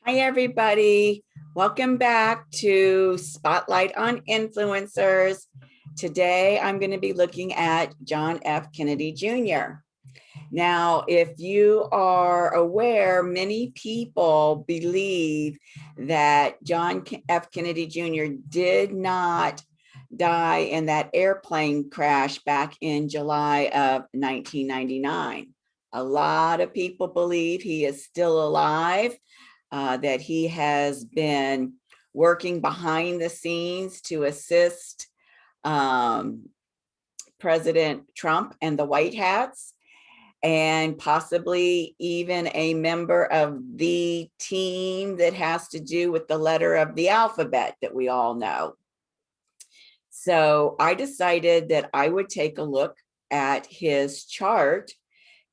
Hi, everybody. Welcome back to Spotlight on Influencers. Today, I'm going to be looking at John F. Kennedy Jr. Now, if you are aware, many people believe that John F. Kennedy Jr. did not die in that airplane crash back in July of 1999. A lot of people believe he is still alive, that he has been working behind the scenes to assist President Trump and the White Hats, and possibly even a member of the team that has to do with the letter of the alphabet that we all know. So I decided that I would take a look at his chart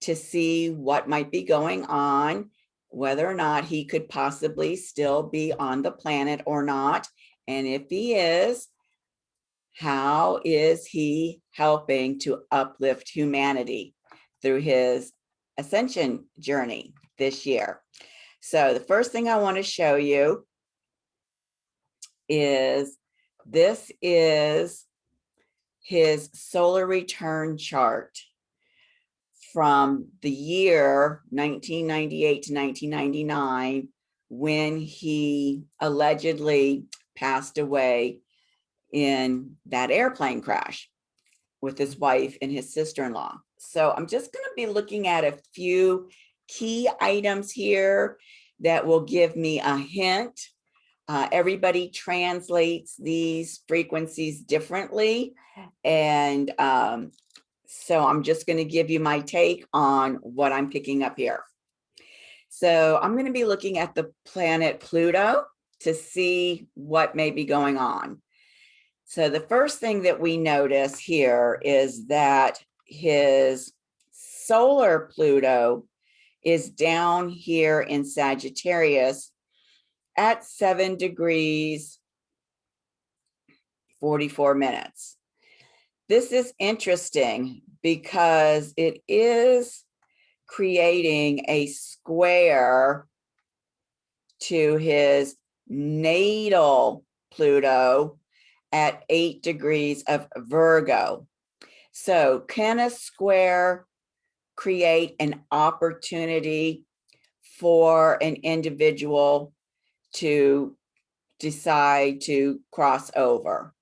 to see what might be going on, whether or not he could possibly still be on the planet or not. And if he is, how is he helping to uplift humanity through his ascension journey this year? So the first thing I want to show you is this is his solar return chart from the year 1998 to 1999, when he allegedly passed away in that airplane crash with his wife and his sister-in-law. So I'm just going to be looking at a few key items here that will give me a hint. Everybody translates these frequencies differently, and so I'm just going to give you my take on what I'm picking up here. So I'm going to be looking at the planet Pluto to see what may be going on. So the first thing that we notice here is that his solar Pluto is down here in Sagittarius at 7 degrees 44 minutes. This is interesting because it is creating a square to his natal Pluto at 8 degrees of Virgo. So can a square create an opportunity for an individual to decide to cross over?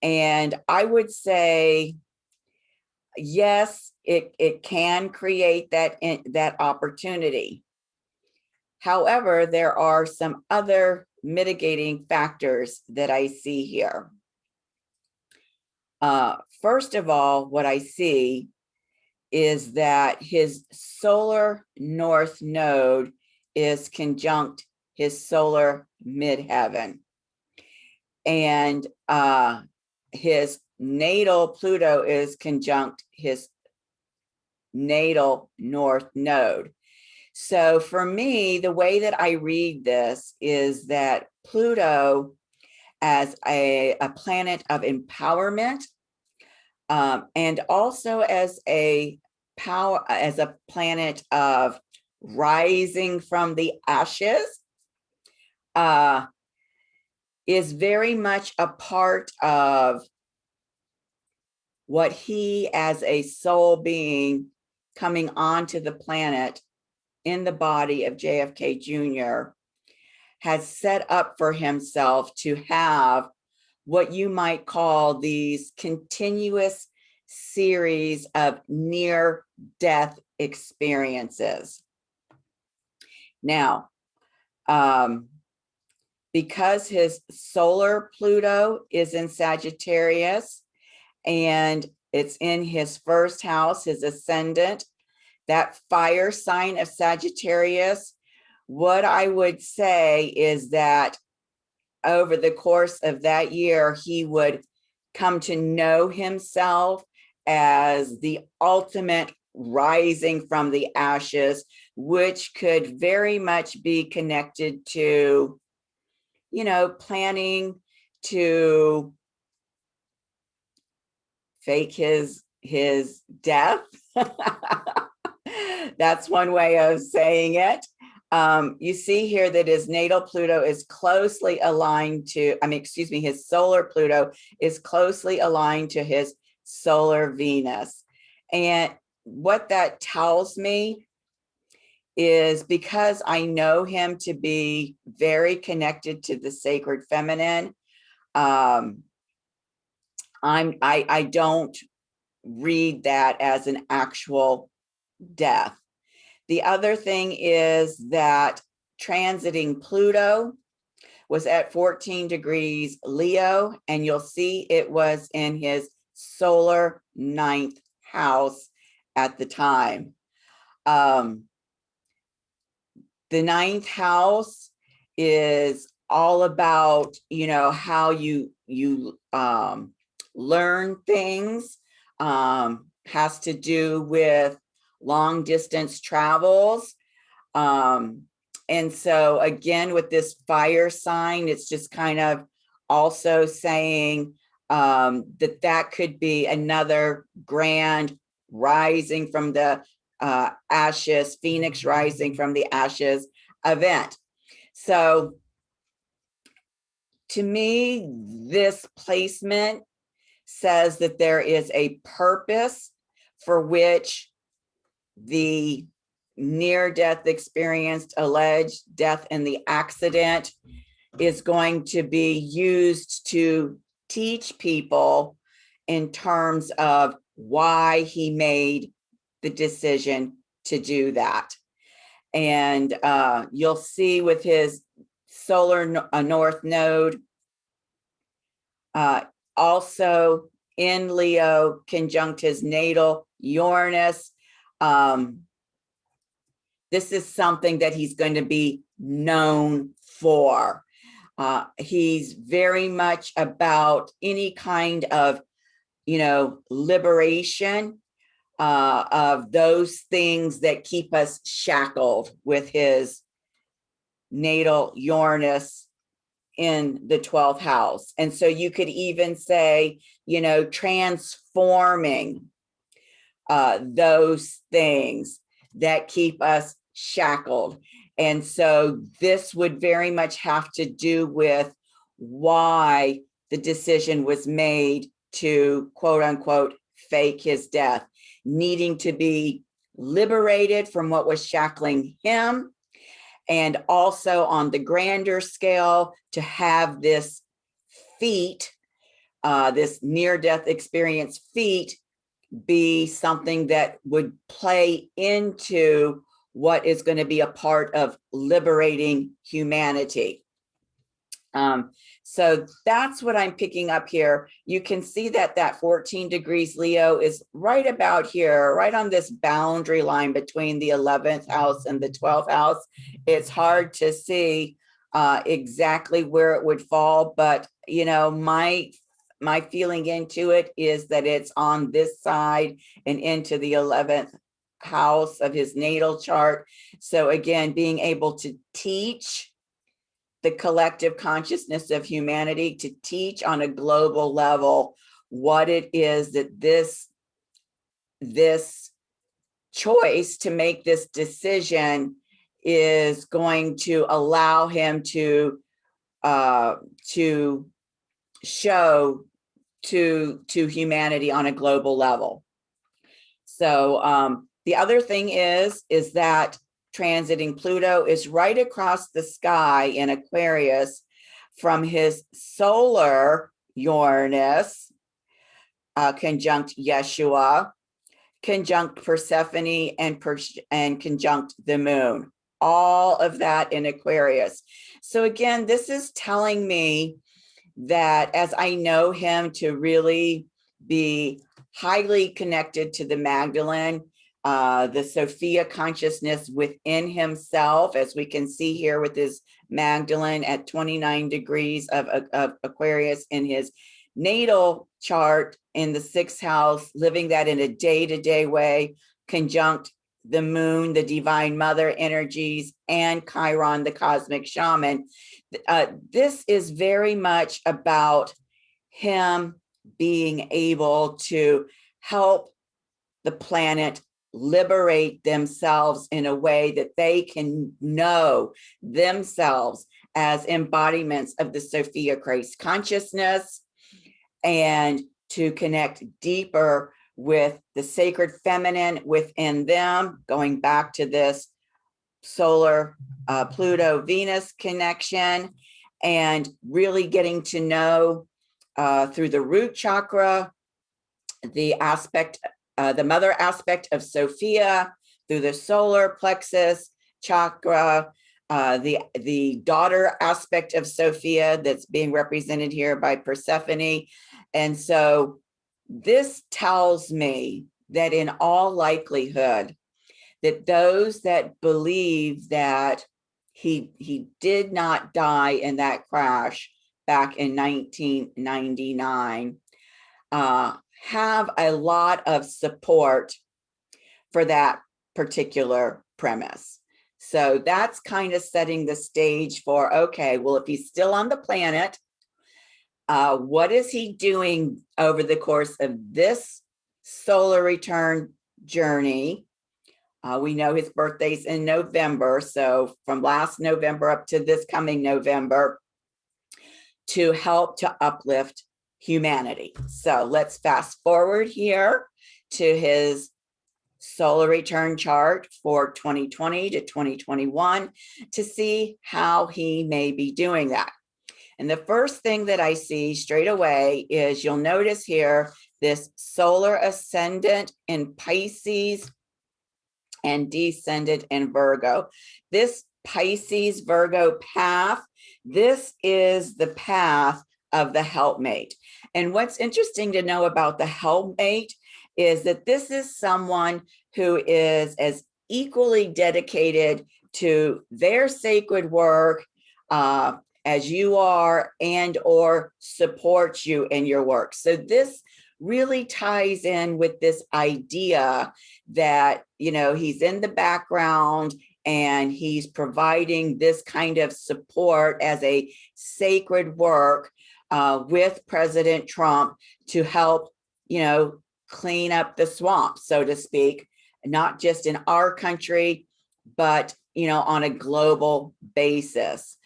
And I would say, yes, it can create that opportunity. However, there are some other mitigating factors that I see here. First of all, what I see is that his solar north node is conjunct his solar midheaven. And his natal Pluto is conjunct his natal north node. So for me, the way that I read this is that Pluto as a planet of empowerment, and also as a planet of rising from the ashes, is very much a part of what he as a soul being coming onto the planet in the body of JFK Jr. has set up for himself to have what you might call these continuous series of near-death experiences. Now, because his solar Pluto is in Sagittarius and it's in his first house, his ascendant, that fire sign of Sagittarius, what I would say is that over the course of that year, he would come to know himself as the ultimate rising from the ashes, which could very much be connected to, you know, planning to fake his death. That's one way of saying it. You see here that his natal Pluto is closely aligned to, his solar Pluto is closely aligned to his solar Venus. And what that tells me is, because I know him to be very connected to the sacred feminine, I don't read that as an actual death. The other thing is that transiting Pluto was at 14 degrees Leo, and you'll see it was in his solar 9th house at the time. The 9th house is all about, how you learn things, has to do with long distance travels. And so again, with this fire sign, it's just kind of also saying that could be another grand rising from the ashes, phoenix rising from the ashes event. So to me, this placement says that there is a purpose for which the near-death experienced alleged death in the accident is going to be used to teach people in terms of why he made the decision to do that. And you'll see with his solar north node also in Leo conjunct his natal Uranus. This is something that he's going to be known for. He's very much about any kind of, liberation of those things that keep us shackled, with his natal Uranus in the 12th house. And so you could even say, transforming those things that keep us shackled. And so this would very much have to do with why the decision was made to, quote unquote, fake his death, needing to be liberated from what was shackling him. And also on the grander scale, to have this feat, this near-death experience feat, be something that would play into what is going to be a part of liberating humanity. So that's what I'm picking up here. You can see that 14 degrees Leo is right about here, right on this boundary line between the 11th house and the 12th house. It's hard to see exactly where it would fall, but my feeling into it is that it's on this side and into the 11th house of his natal chart. So again, being able to teach the collective consciousness of humanity, to teach on a global level what it is that this choice to make this decision is going to allow him to show to humanity on a global level. So the other thing is that transiting Pluto is right across the sky in Aquarius from his solar Uranus, conjunct Yeshua, conjunct Persephone, and conjunct the moon. All of that in Aquarius. So again, this is telling me that, as I know him to really be highly connected to the Magdalene, the Sophia consciousness within himself, as we can see here with his Magdalene at 29 degrees of Aquarius in his natal chart in the 6th house, living that in a day-to-day way, conjunct the moon, the divine mother energies, and Chiron, the cosmic shaman. This is very much about him being able to help the planet liberate themselves in a way that they can know themselves as embodiments of the Sophia Christ consciousness, and to connect deeper with the sacred feminine within them, going back to this solar Pluto Venus connection, and really getting to know through the root chakra the aspect, the mother aspect of Sophia, through the solar plexus chakra, the daughter aspect of Sophia that's being represented here by Persephone. And so this tells me that in all likelihood, that those that believe that he did not die in that crash back in 1999 have a lot of support for that particular premise. So that's kind of setting the stage for, okay, well, if he's still on the planet, what is he doing over the course of this solar return journey? We know his birthday's in November, so from last November up to this coming November, to help to uplift humanity. So let's fast forward here to his solar return chart for 2020 to 2021 to see how he may be doing that. And the first thing that I see straight away is, you'll notice here this solar ascendant in Pisces and descendant in Virgo. This Pisces Virgo path, this is the path of the helpmate. And what's interesting to know about the helpmate is that this is someone who is as equally dedicated to their sacred work as you are, and or supports you in your work. So this really ties in with this idea that, you know, he's in the background and he's providing this kind of support as a sacred work with President Trump to help, you know, clean up the swamp, so to speak, not just in our country, but, you know, on a global basis.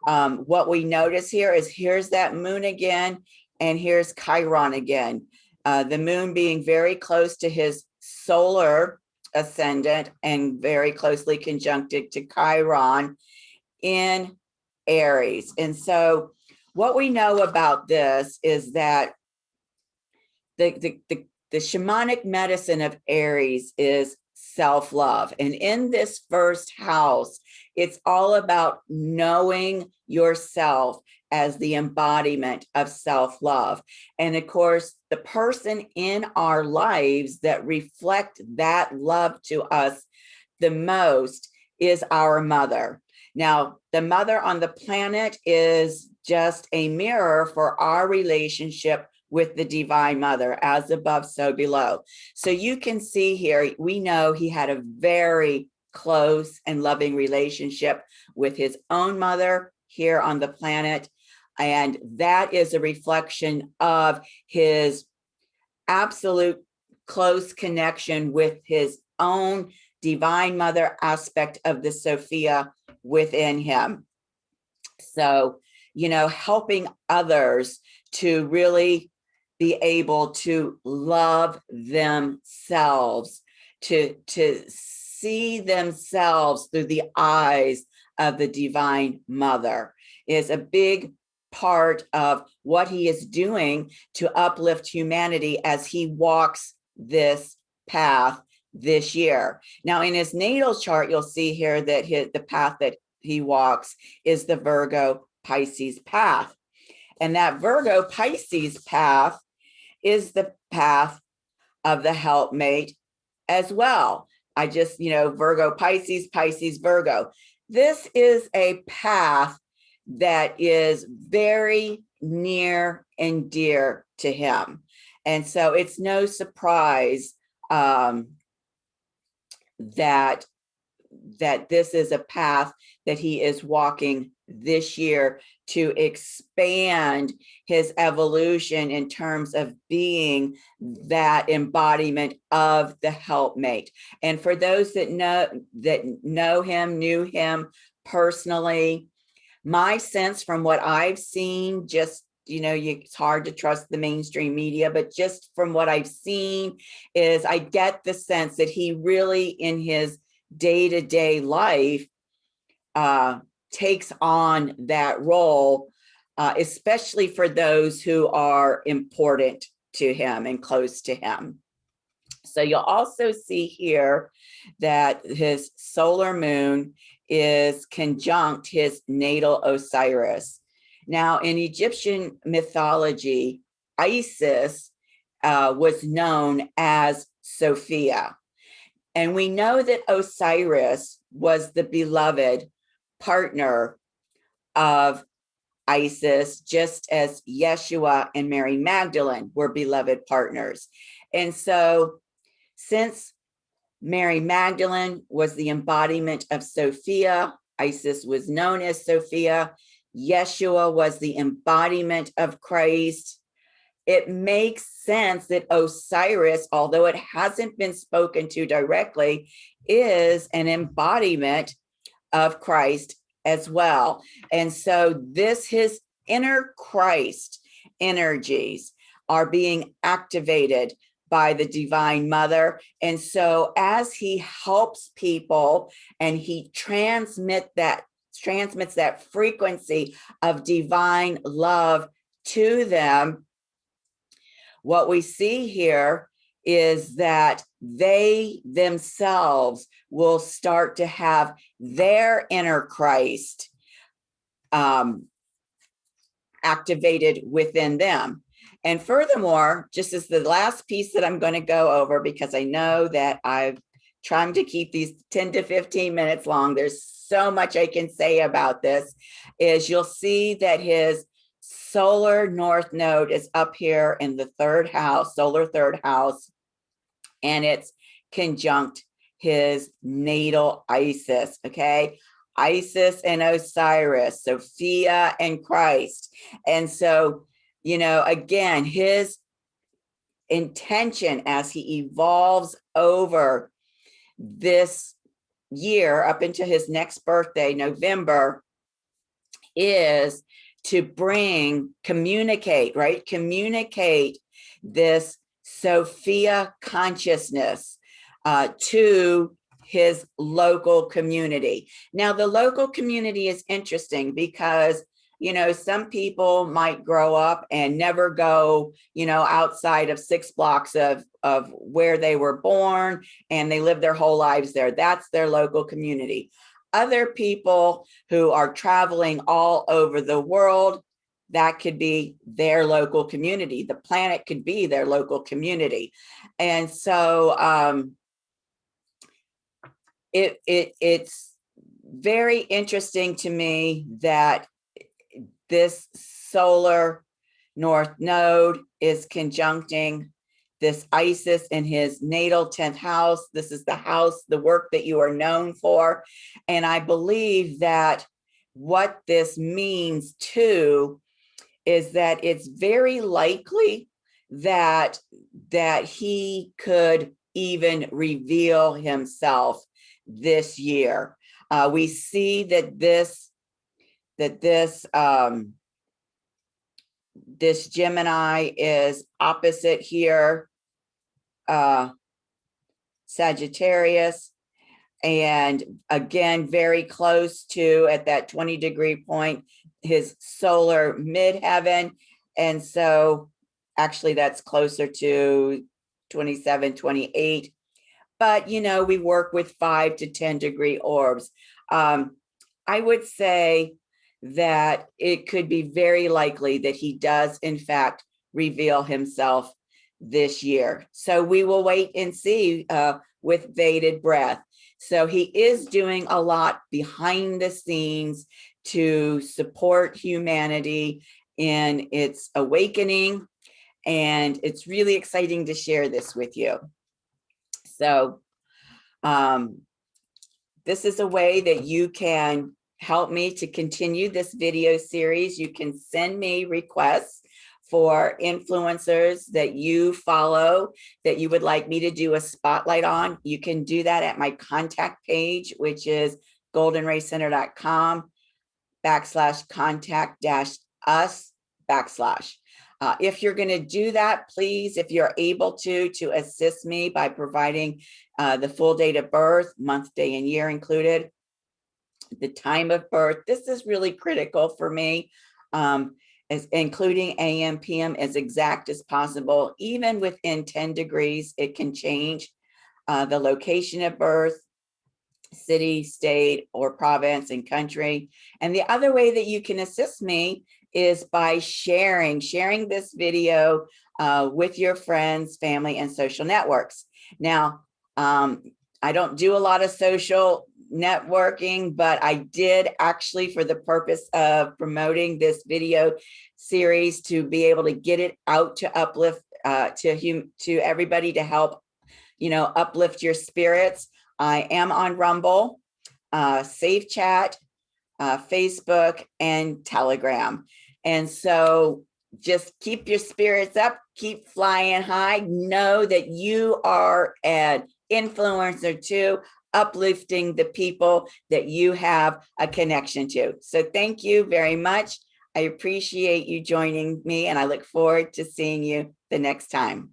What we notice here is, here's that moon again, and here's Chiron again. The moon being very close to his solar ascendant and very closely conjuncted to Chiron in Aries. And so what we know about this is that the shamanic medicine of Aries is self-love. And in this first house, it's all about knowing yourself as the embodiment of self-love. And of course, the person in our lives that reflect that love to us the most is our mother. Now, the mother on the planet is just a mirror for our relationship with the Divine Mother, as above, so below. So you can see here, we know he had a very close and loving relationship with his own mother here on the planet. And that is a reflection of his absolute close connection with his own Divine Mother aspect of the Sophia within him. So, you know, helping others to really be able to love themselves, to see themselves through the eyes of the Divine Mother, is a big part of what he is doing to uplift humanity as he walks this path this year. Now, in his natal chart, you'll see here that the path that he walks is the Virgo Pisces path. And that Virgo Pisces path is the path of the helpmate as well. I just, you know, Virgo Pisces, Pisces Virgo. This is a path that is very near and dear to him. And so it's no surprise that this is a path that he is walking this year to expand his evolution in terms of being that embodiment of the helpmate. And for those that knew him personally, my sense from what I've seen, just, it's hard to trust the mainstream media, but just from what I've seen is I get the sense that he really in his day-to-day life takes on that role, especially for those who are important to him and close to him. So you'll also see here that his solar moon is conjunct his natal Osiris. Now, in Egyptian mythology, Isis was known as Sophia. And we know that Osiris was the beloved partner of Isis, just as Yeshua and Mary Magdalene were beloved partners. And so since Mary Magdalene was the embodiment of Sophia, Isis was known as Sophia, Yeshua was the embodiment of Christ, it makes sense that Osiris, although it hasn't been spoken to directly, is an embodiment of Christ as well. And so his inner Christ energies are being activated by the Divine Mother. And so as he helps people and he transmits that frequency of divine love to them, what we see here is that they themselves will start to have their inner Christ activated within them. And furthermore, just as the last piece that I'm going to go over, because I know that I'm trying to keep these 10 to 15 minutes long, there's so much I can say about this, is you'll see that his solar north node is up here in the third house, solar third house, and it's conjunct his natal Isis, okay? Isis and Osiris, Sophia and Christ. And so, again, his intention as he evolves over this year up into his next birthday, November, is to communicate this Sophia consciousness to his local community. Now, the local community is interesting because, some people might grow up and never go, outside of 6 blocks of where they were born, and they live their whole lives there. That's their local community. Other people who are traveling all over the world, that could be their local community. The planet could be their local community. And so it's very interesting to me that this solar north node is conjuncting this Isis in his natal 10th house. This is the house, the work that you are known for. And I believe that what this means too is that it's very likely that he could even reveal himself this year. We see that this Gemini is opposite here, Sagittarius, and again, very close to, at that 20-degree point, his solar midheaven. And so actually that's closer to 27, 28. But, we work with 5 to 10-degree orbs. I would say that it could be very likely that he does, in fact, reveal himself this year. So we will wait and see with bated breath. So he is doing a lot behind the scenes to support humanity in its awakening. And it's really exciting to share this with you. So this is a way that you can help me to continue this video series, you can send me requests for influencers that you follow that you would like me to do a spotlight on. You can do that at my contact page, which is goldenraycenter.com/contact-us/. If you're going to do that, please, if you're able to assist me by providing the full date of birth, month, day, and year included, the time of birth. This is really critical for me, as including AM, PM as exact as possible. Even within 10 degrees, it can change. The location of birth, city, state, or province and country. And the other way that you can assist me is by sharing this video with your friends, family, and social networks. Now, I don't do a lot of social networking, but I did actually, for the purpose of promoting this video series, to be able to get it out to uplift to everybody, to help, uplift your spirits. I am on Rumble, Safe Chat, Facebook, and Telegram. And so just keep your spirits up, keep flying high. Know that you are an influencer too, uplifting the people that you have a connection to. So thank you very much. I appreciate you joining me, and I look forward to seeing you the next time.